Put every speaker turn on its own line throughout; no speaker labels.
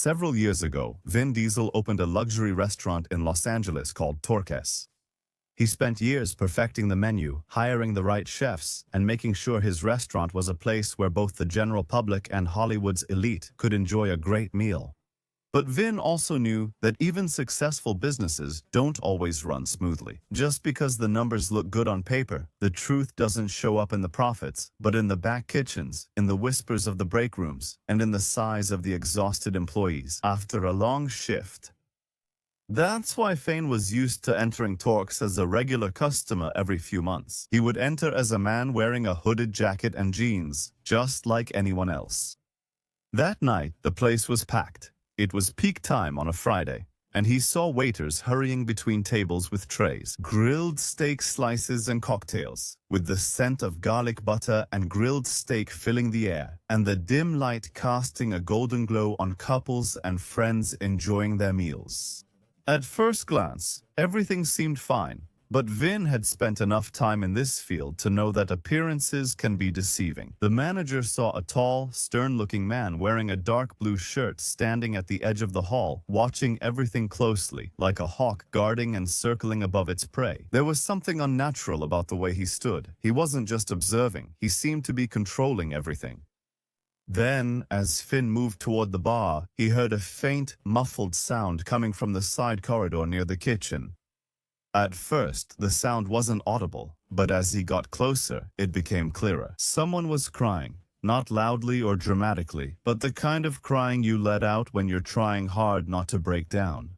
Several years ago, Vin Diesel opened a luxury restaurant in Los Angeles called Torques. He spent years perfecting the menu, hiring the right chefs, and making sure his restaurant was a place where both the general public and Hollywood's elite could enjoy a great meal. But Vin also knew that even successful businesses don't always run smoothly. Just because the numbers look good on paper, the truth doesn't show up in the profits, but in the back kitchens, in the whispers of the break rooms, and in the sighs of the exhausted employees after a long shift. That's why Fane was used to entering Torques as a regular customer every few months. He would enter as a man wearing a hooded jacket and jeans, just like anyone else. That night, the place was packed. It was peak time on a Friday, and he saw waiters hurrying between tables with trays, grilled steak slices and cocktails, with the scent of garlic butter and grilled steak filling the air, and the dim light casting a golden glow on couples and friends enjoying their meals. At first glance, everything seemed fine, but Vin had spent enough time in this field to know that appearances can be deceiving. The manager saw a tall, stern-looking man wearing a dark blue shirt standing at the edge of the hall, watching everything closely, like a hawk guarding and circling above its prey. There was something unnatural about the way he stood. He wasn't just observing, he seemed to be controlling everything. Then, as Finn moved toward the bar, he heard a faint, muffled sound coming from the side corridor near the kitchen. At first, the sound wasn't audible, but as he got closer, it became clearer. Someone was crying, not loudly or dramatically, but the kind of crying you let out when you're trying hard not to break down.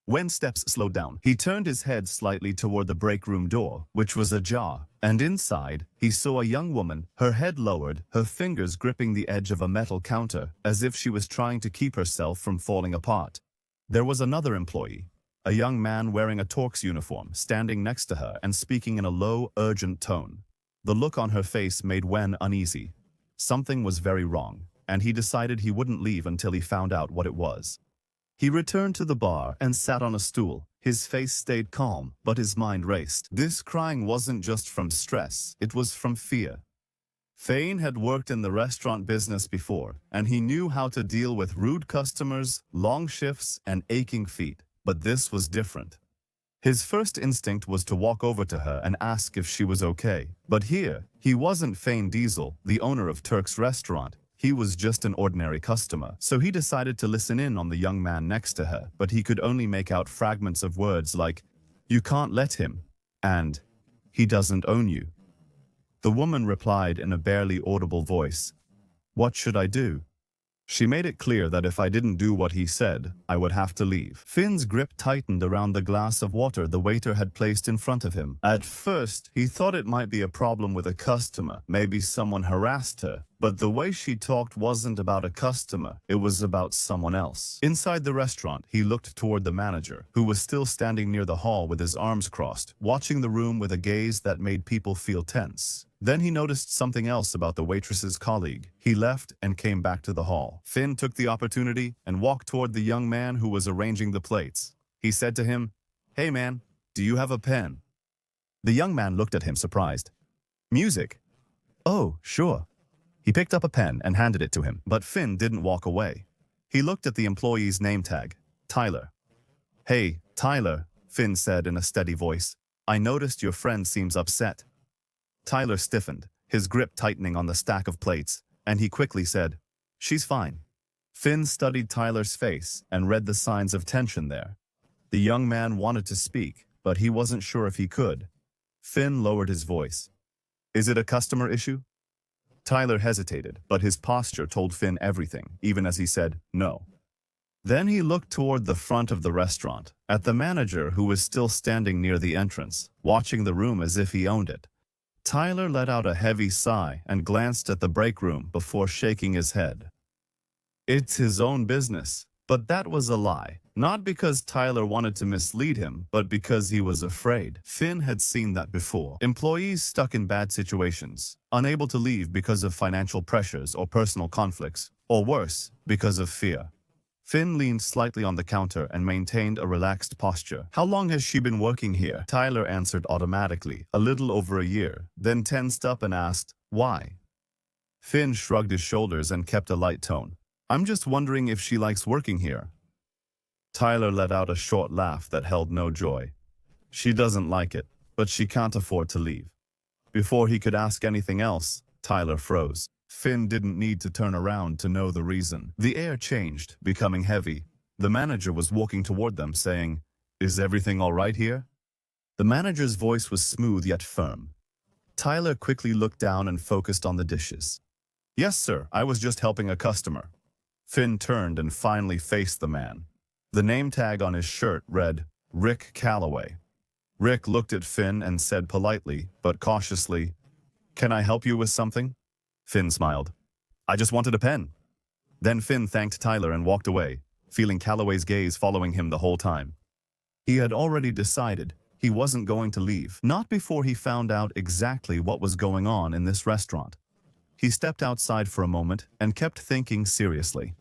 When steps slowed down, he turned his head slightly toward the break room door, which was ajar, and inside, he saw a young woman, her head lowered, her fingers gripping the edge of a metal counter, as if she was trying to keep herself from falling apart. There was another employee, a young man wearing a Torques uniform, standing next to her and speaking in a low, urgent tone. The look on her face made Wen uneasy. Something was very wrong, and he decided he wouldn't leave until he found out what it was. He returned to the bar and sat on a stool. His face stayed calm, but his mind raced. This crying wasn't just from stress, it was from fear. Fane had worked in the restaurant business before, and he knew how to deal with rude customers, long shifts, and aching feet. But this was different. His first instinct was to walk over to her and ask if she was okay. But here, he wasn't Fane Diesel, the owner of Turk's restaurant. He was just an ordinary customer. So he decided to listen in on the young man next to her, but he could only make out fragments of words like, "You can't let him," and "He doesn't own you." The woman replied in a barely audible voice, "What should I do?" She made it clear that if I didn't do what he said, I would have to leave. Finn's grip tightened around the glass of water the waiter had placed in front of him. At first, he thought it might be a problem with a customer. Maybe someone harassed her. But the way she talked wasn't about a customer. It was about someone else. Inside the restaurant, he looked toward the manager, who was still standing near the hall with his arms crossed, watching the room with a gaze that made people feel tense. Then he noticed something else about the waitress's colleague. He left and came back to the hall. Finn took the opportunity and walked toward the young man who was arranging the plates. He said to him, "Hey man, do you have a pen?" The young man looked at him surprised. "Music? Oh, sure." He picked up a pen and handed it to him, but Finn didn't walk away. He looked at the employee's name tag, Tyler. "Hey, Tyler," Finn said in a steady voice. "I noticed your friend seems upset." Tyler stiffened, his grip tightening on the stack of plates, and he quickly said, "She's fine." Finn studied Tyler's face and read the signs of tension there. The young man wanted to speak, but he wasn't sure if he could. Finn lowered his voice. "Is it a customer issue?" Tyler hesitated, but his posture told Finn everything, even as he said, "No." Then he looked toward the front of the restaurant, at the manager who was still standing near the entrance, watching the room as if he owned it. Tyler let out a heavy sigh and glanced at the break room before shaking his head. It's his own business. But that was a lie. Not because Tyler wanted to mislead him, but because he was afraid. Finn had seen that before. Employees stuck in bad situations, unable to leave because of financial pressures or personal conflicts, or worse, because of fear. Finn leaned slightly on the counter and maintained a relaxed posture. "How long has she been working here?" Tyler answered automatically, "A little over a year," then tensed up and asked, "Why?" Finn shrugged his shoulders and kept a light tone. I'm just wondering if she likes working here. Tyler let out a short laugh that held no joy. She doesn't like it, but she can't afford to leave. Before he could ask anything else, Tyler froze. Finn didn't need to turn around to know the reason. The air changed, becoming heavy. The manager was walking toward them, saying, "Is everything all right here?" The manager's voice was smooth yet firm. Tyler quickly looked down and focused on the dishes. "Yes, sir, I was just helping a customer." Finn turned and finally faced the man. The name tag on his shirt read, Rick Calloway. Rick looked at Finn and said politely, but cautiously, "Can I help you with something?" Finn smiled. "I just wanted a pen." Then Finn thanked Tyler and walked away, feeling Calloway's gaze following him the whole time. He had already decided he wasn't going to leave, not before he found out exactly what was going on in this restaurant. He stepped outside for a moment and kept thinking seriously.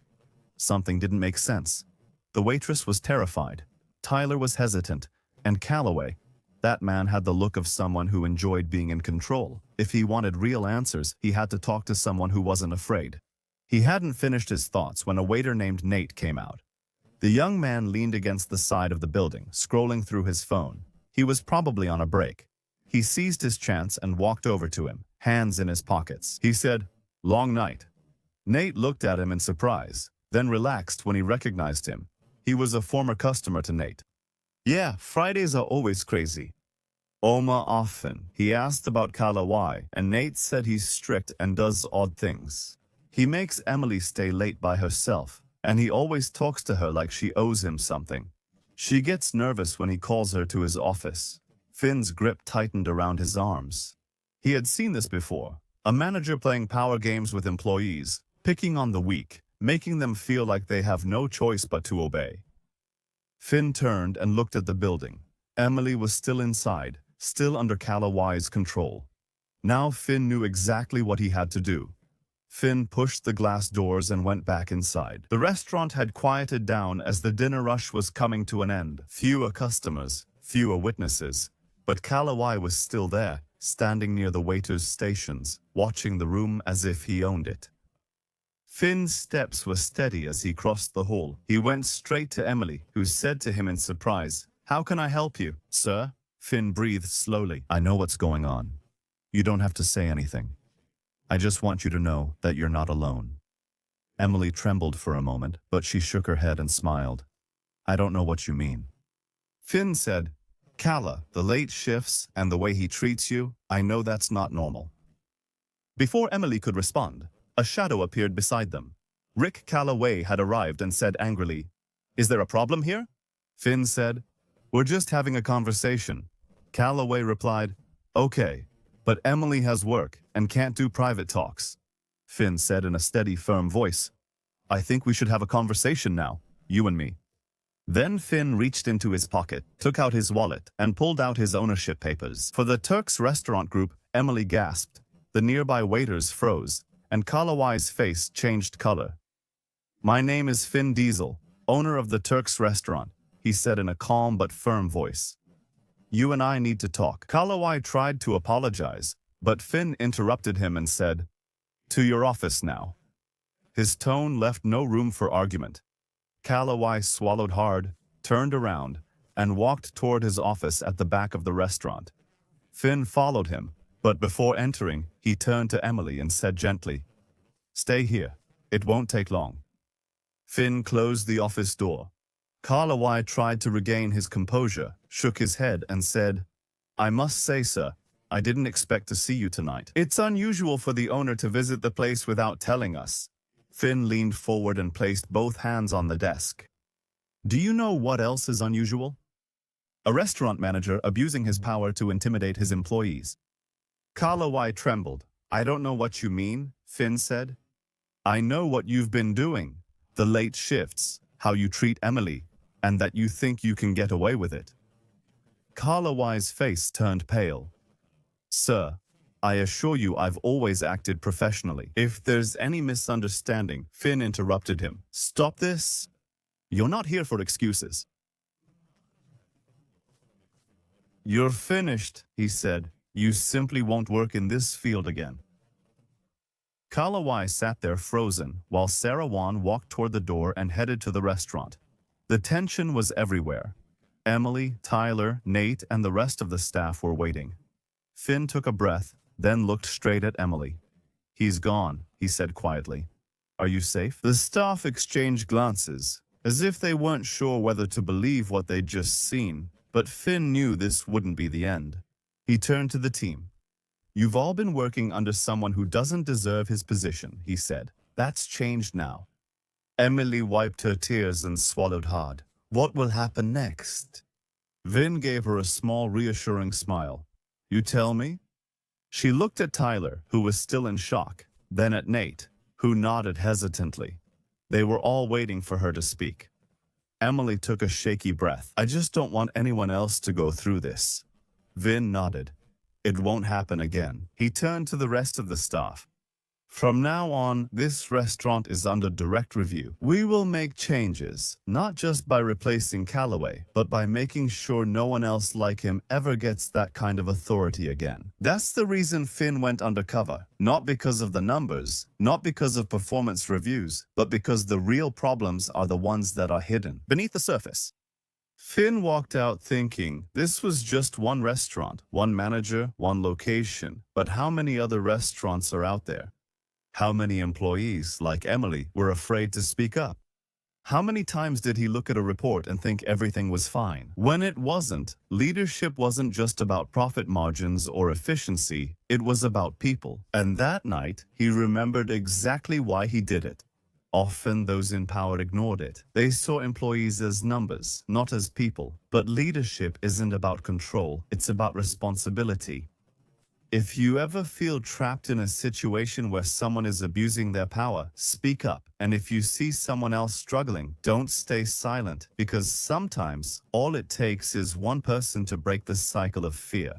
Something didn't make sense. The waitress was terrified. Tyler was hesitant, and Calloway, that man had the look of someone who enjoyed being in control. If he wanted real answers, he had to talk to someone who wasn't afraid. He hadn't finished his thoughts when a waiter named Nate came out. The young man leaned against the side of the building, scrolling through his phone. He was probably on a break. He seized his chance and walked over to him, hands in his pockets. He said, "Long night." Nate looked at him in surprise, then relaxed when he recognized him. He was a former customer to Nate. "Yeah, Fridays are always crazy." "Oma often." He asked about Kalawai, and Nate said he's strict and does odd things. He makes Emily stay late by herself, and he always talks to her like she owes him something. She gets nervous when he calls her to his office. Finn's grip tightened around his arms. He had seen this before, a manager playing power games with employees, picking on the weak, making them feel like they have no choice but to obey. Finn turned and looked at the building. Emily was still inside, still under Kalawai's control. Now Finn knew exactly what he had to do. Finn pushed the glass doors and went back inside. The restaurant had quieted down as the dinner rush was coming to an end. Fewer customers, fewer witnesses. But Kalawai was still there, standing near the waiters' stations, watching the room as if he owned it. Finn's steps were steady as he crossed the hall. He went straight to Emily, who said to him in surprise, "How can I help you, sir?" Finn breathed slowly. "I know what's going on. You don't have to say anything. I just want you to know that you're not alone." Emily trembled for a moment, but she shook her head and smiled. "I don't know what you mean." Finn said, "Kala, the late shifts and the way he treats you, I know that's not normal." Before Emily could respond, a shadow appeared beside them. Rick Calloway had arrived and said angrily, "Is there a problem here?" Finn said, "We're just having a conversation." Calloway replied, "Okay, but Emily has work and can't do private talks." Finn said in a steady, firm voice, "I think we should have a conversation now, you and me." Then Finn reached into his pocket, took out his wallet, and pulled out his ownership papers. For the Turk's Restaurant Group, Emily gasped. The nearby waiters froze, and Kalawai's face changed color. "My name is Finn Diesel, owner of the Turk's Restaurant," he said in a calm but firm voice. "You and I need to talk." Kalawai tried to apologize, but Finn interrupted him and said, "To your office now." His tone left no room for argument. Kalawai swallowed hard, turned around, and walked toward his office at the back of the restaurant. Finn followed him, but before entering, he turned to Emily and said gently, "Stay here. It won't take long." Finn closed the office door. Kalawai tried to regain his composure, shook his head, and said, "I must say, sir, I didn't expect to see you tonight. It's unusual for the owner to visit the place without telling us." Finn leaned forward and placed both hands on the desk. "Do you know what else is unusual? A restaurant manager abusing his power to intimidate his employees." Kalawai trembled. "I don't know what you mean," Finn said. "I know what you've been doing, the late shifts, how you treat Emily, and that you think you can get away with it." Kalawai's face turned pale. "Sir, I assure you I've always acted professionally." "If there's any misunderstanding," Finn interrupted him. "Stop this. You're not here for excuses." "You're finished," he said. "You simply won't work in this field again." Kalawai sat there frozen, while Sarawan walked toward the door and headed to the restaurant. The tension was everywhere. Emily, Tyler, Nate, and the rest of the staff were waiting. Finn took a breath, then looked straight at Emily. "He's gone," he said quietly. "Are you safe?" The staff exchanged glances, as if they weren't sure whether to believe what they'd just seen, but Finn knew this wouldn't be the end. He turned to the team. "You've all been working under someone who doesn't deserve his position," he said. "That's changed now." Emily wiped her tears and swallowed hard. "What will happen next?" Vin gave her a small, reassuring smile. "You tell me?" She looked at Tyler, who was still in shock, then at Nate, who nodded hesitantly. They were all waiting for her to speak. Emily took a shaky breath. "I just don't want anyone else to go through this." Vin nodded. "It won't happen again." He turned to the rest of the staff. "From now on, this restaurant is under direct review. We will make changes, not just by replacing Calloway, but by making sure no one else like him ever gets that kind of authority again." That's the reason Finn went undercover. Not because of the numbers, not because of performance reviews, but because the real problems are the ones that are hidden beneath the surface. Finn walked out thinking, this was just one restaurant, one manager, one location. But how many other restaurants are out there? How many employees, like Emily, were afraid to speak up? How many times did he look at a report and think everything was fine? When it wasn't, leadership wasn't just about profit margins or efficiency, it was about people. And that night, he remembered exactly why he did it. Often those in power ignored it. They saw employees as numbers, not as people. But leadership isn't about control, it's about responsibility. If you ever feel trapped in a situation where someone is abusing their power, speak up. And if you see someone else struggling, don't stay silent, because sometimes all it takes is one person to break the cycle of fear.